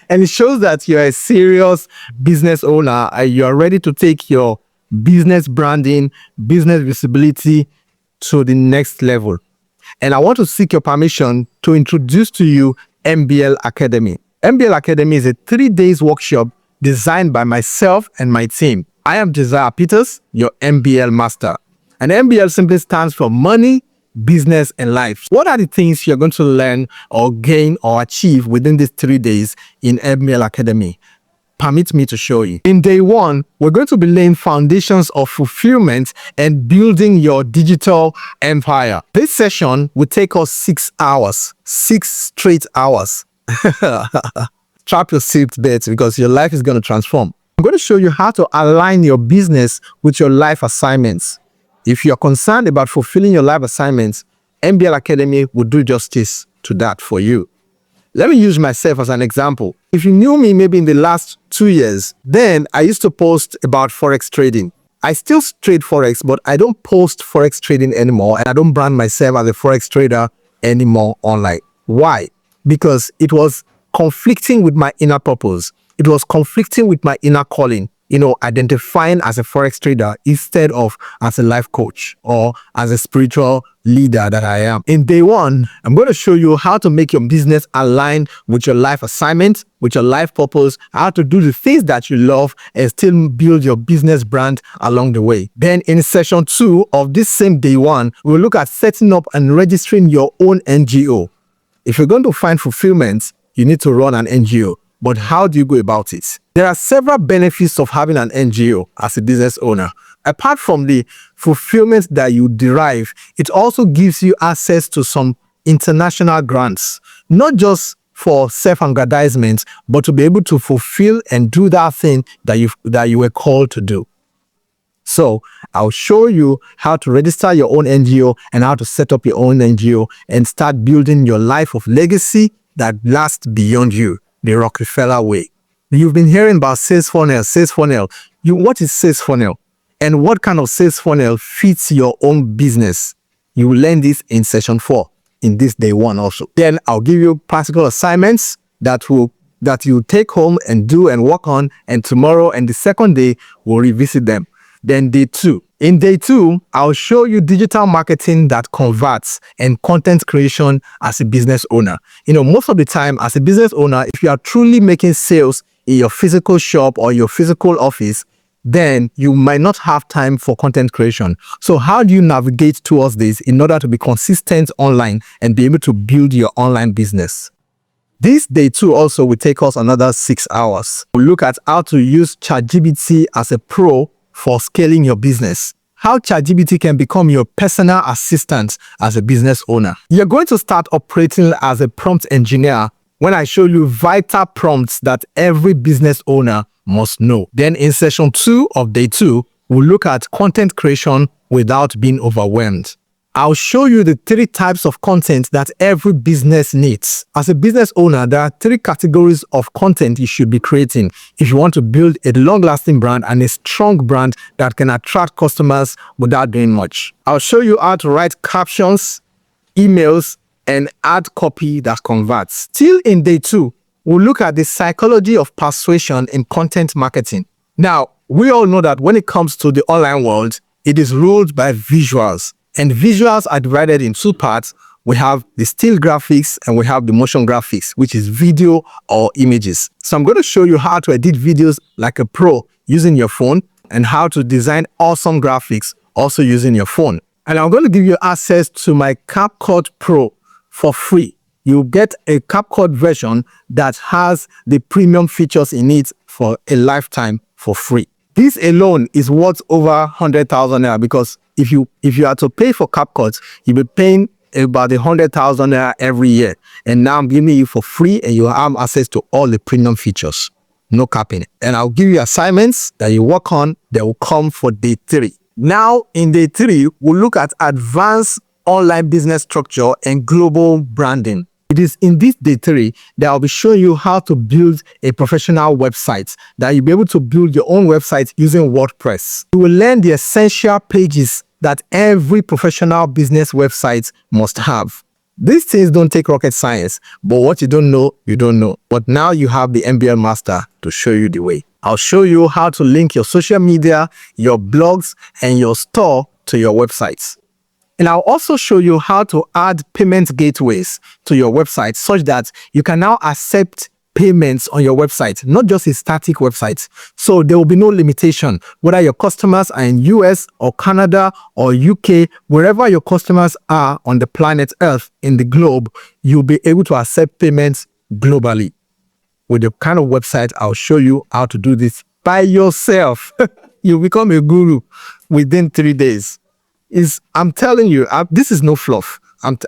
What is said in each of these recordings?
And it shows that you're a serious business owner and you're ready to take your business branding, business visibility to the next level. And I want to seek your permission to introduce to you MBL Academy. MBL Academy is a 3-day workshop designed by myself and my team. I am Josiah Peters, your MBL master. And MBL simply stands for money, business, and life. What are the things you're going to learn or gain or achieve within these 3 days in MBL Academy? Permit me to show you. In day 1, we're going to be laying foundations of fulfillment and building your digital empire. This session will take us 6 hours, 6 straight hours. Strap your seatbelts because your life is going to transform. I'm going to show you how to align your business with your life assignments. If you're concerned about fulfilling your life assignments, MBL Academy will do justice to that for you. Let me use myself as an example. If you knew me maybe in the last 2 years, then I used to post about Forex trading. I still trade Forex, but I don't post Forex trading anymore, and I don't brand myself as a Forex trader anymore online. Why? Because it was conflicting with my inner purpose. It was conflicting with my inner calling. Identifying as a Forex trader instead of as a life coach or as a spiritual leader that I am. In day 1, I'm going to show you how to make your business align with your life assignment, with your life purpose, how to do the things that you love and still build your business brand along the way. Then in session 2 of this same day 1, we'll look at setting up and registering your own NGO. If you're going to find fulfillment, you need to run an NGO. But how do you go about it? There are several benefits of having an NGO as a business owner. Apart from the fulfillment that you derive, it also gives you access to some international grants, not just for self-aggrandizement, but to be able to fulfill and do that thing that you were called to do. So I'll show you how to register your own NGO and how to set up your own NGO and start building your life of legacy that lasts beyond you. The Rockefeller way. You've been hearing about sales funnel, sales funnel. What is sales funnel? And what kind of sales funnel fits your own business? You will learn this in session 4, in this day 1 also. Then I'll give you practical assignments that you take home and do and work on, and tomorrow and the second day, we'll revisit them. Then day 2. In day 2, I'll show you digital marketing that converts and content creation as a business owner. Most of the time as a business owner, if you are truly making sales in your physical shop or your physical office, then you might not have time for content creation. So how do you navigate towards this in order to be consistent online and be able to build your online business? This day 2 also will take us another 6 hours. We'll look at how to use ChatGPT as a pro for scaling your business. How ChatGPT can become your personal assistant as a business owner. You're going to start operating as a prompt engineer when I show you vital prompts that every business owner must know. Then in session 2 of day 2, we'll look at content creation without being overwhelmed. I'll show you the 3 types of content that every business needs. As a business owner, there are 3 categories of content you should be creating if you want to build a long-lasting brand and a strong brand that can attract customers without doing much. I'll show you how to write captions, emails, and add copy that converts. Still in day 2, we'll look at the psychology of persuasion in content marketing. Now, we all know that when it comes to the online world, it is ruled by visuals. And visuals are divided in 2 parts. We have the still graphics and we have the motion graphics, which is video or images. So I'm going to show you how to edit videos like a pro using your phone and how to design awesome graphics also using your phone. And I'm going to give you access to my CapCut Pro for free. You get a CapCut version that has the premium features in it for a lifetime for free. This alone is worth over 100,000 naira because if you are to pay for CapCut, you'll be paying about 100,000 naira every year. And now I'm giving you for free and you have access to all the premium features. No capping. And I'll give you assignments that you work on that will come for day 3. Now in day 3, we'll look at advanced online business structure and global branding. It is in this day 3 that I'll be showing you how to build a professional website, that you'll be able to build your own website using WordPress. You will learn the essential pages that every professional business website must have. These things don't take rocket science, but what you don't know, you don't know. But now you have the MBL Master to show you the way. I'll show you how to link your social media, your blogs, and your store to your websites. And I'll also show you how to add payment gateways to your website such that you can now accept payments on your website, not just a static website. So there will be no limitation, whether your customers are in US or Canada or UK, wherever your customers are on the planet Earth, in the globe, you'll be able to accept payments globally. With the kind of website, I'll show you how to do this by yourself. You become a guru within 3 days. I'm telling you, this is no fluff.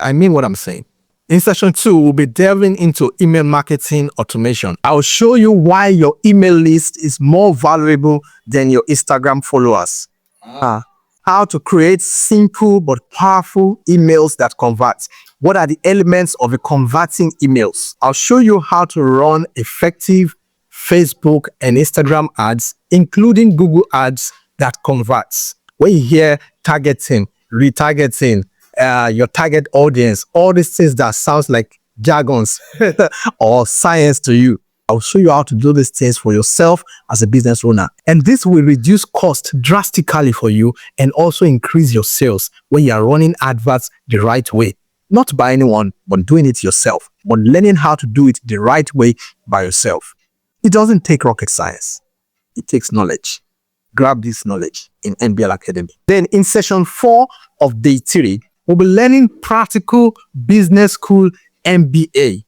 I mean what I'm saying. In session 2, we'll be delving into email marketing automation. I'll show you why your email list is more valuable than your Instagram followers. How to create simple but powerful emails that convert. What are the elements of a converting emails? I'll show you how to run effective Facebook and Instagram ads, including Google ads that converts. When you hear targeting, retargeting, your target audience, all these things that sounds like jargons or science to you, I'll show you how to do these things for yourself as a business owner. And this will reduce cost drastically for you and also increase your sales when you are running adverts the right way. Not by anyone, but doing it yourself, but learning how to do it the right way by yourself. It doesn't take rocket science. It takes knowledge. Grab this knowledge in MBL Academy. Then in session 4 of day 3, we'll be learning practical business school MBA.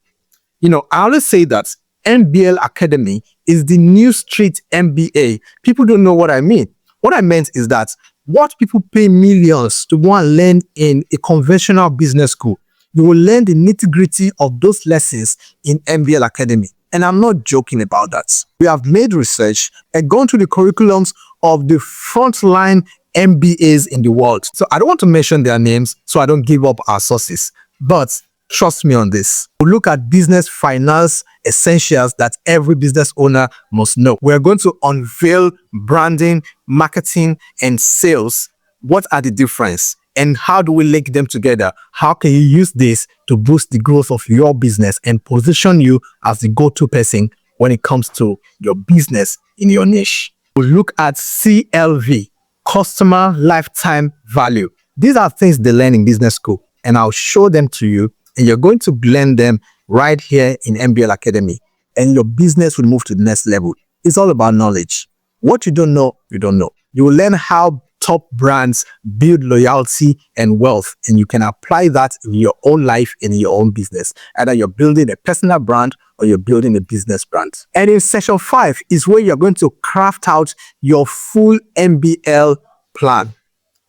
I always say that MBL Academy is the new street MBA. People don't know what I mean. What I meant is that what people pay millions to go and learn in a conventional business school, you will learn the nitty-gritty of those lessons in MBL Academy. And I'm not joking about that. We have made research and gone through the curriculums of the frontline MBAs in the world. So I don't want to mention their names so I don't give up our sources. But trust me on this. We'll look at business finance essentials that every business owner must know. We're going to unveil branding, marketing, and sales. What are the difference? And how do we link them together? How can you use this to boost the growth of your business and position you as the go-to person when it comes to your business in your niche? We'll look at CLV, customer lifetime value. These are things they learn in business school, and I'll show them to you, and you're going to learn them right here in MBL Academy, and your business will move to the next level. It's all about knowledge. What you don't know, you don't know. You will learn how top brands build loyalty and wealth, and you can apply that in your own life, in your own business. Either you're building a personal brand or you're building a business brand. And in session 5 is where you're going to craft out your full MBL plan.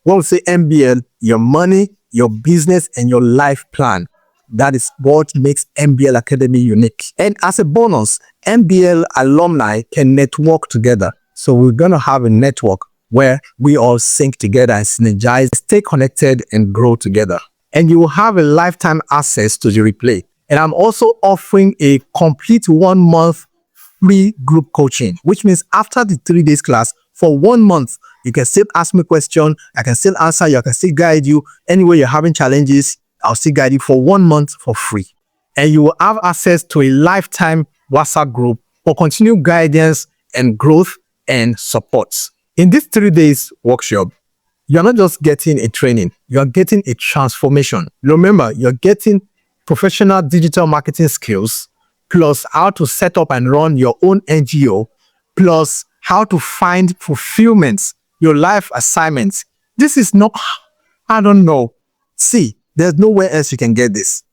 When we say MBL, your money, your business, and your life plan. That is what makes MBL Academy unique. And as a bonus, MBL alumni can network together. So we're going to have a network where we all sync together and synergize, stay connected, and grow together. And you will have a lifetime access to the replay. And I'm also offering a complete 1 month free group coaching, which means after the 3 days class, for 1 month, you can still ask me questions. I can still answer you. I can still guide you. Anywhere you're having challenges, I'll still guide you for 1 month for free. And you will have access to a lifetime WhatsApp group for continued guidance and growth and support. In this 3 days workshop, you're not just getting a training, you're getting a transformation. Remember, you're getting professional digital marketing skills, plus how to set up and run your own NGO, plus how to find fulfillment, your life assignments. This is not, I don't know. See, there's nowhere else you can get this.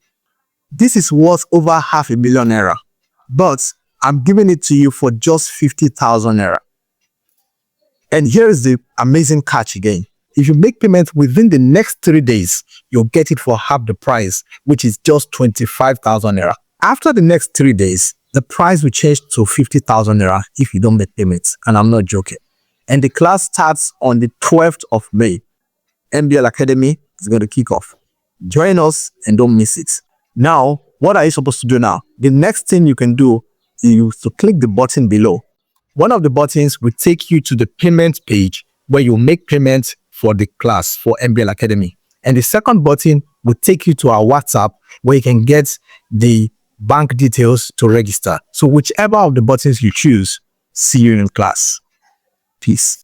This is worth over $500,000, but I'm giving it to you for just 50,000 naira. And here is the amazing catch again. If you make payment within the next 3 days, you'll get it for half the price, which is just 25,000 naira. After the next 3 days, the price will change to 50,000 naira if you don't make payments. And I'm not joking. And the class starts on the 12th of May. MBL Academy is going to kick off. Join us and don't miss it. Now, what are you supposed to do now? The next thing you can do is to click the button below. One of the buttons will take you to the payment page where you make payment for the class for MBL Academy. And the second button will take you to our WhatsApp where you can get the bank details to register. So whichever of the buttons you choose, see you in class. Peace.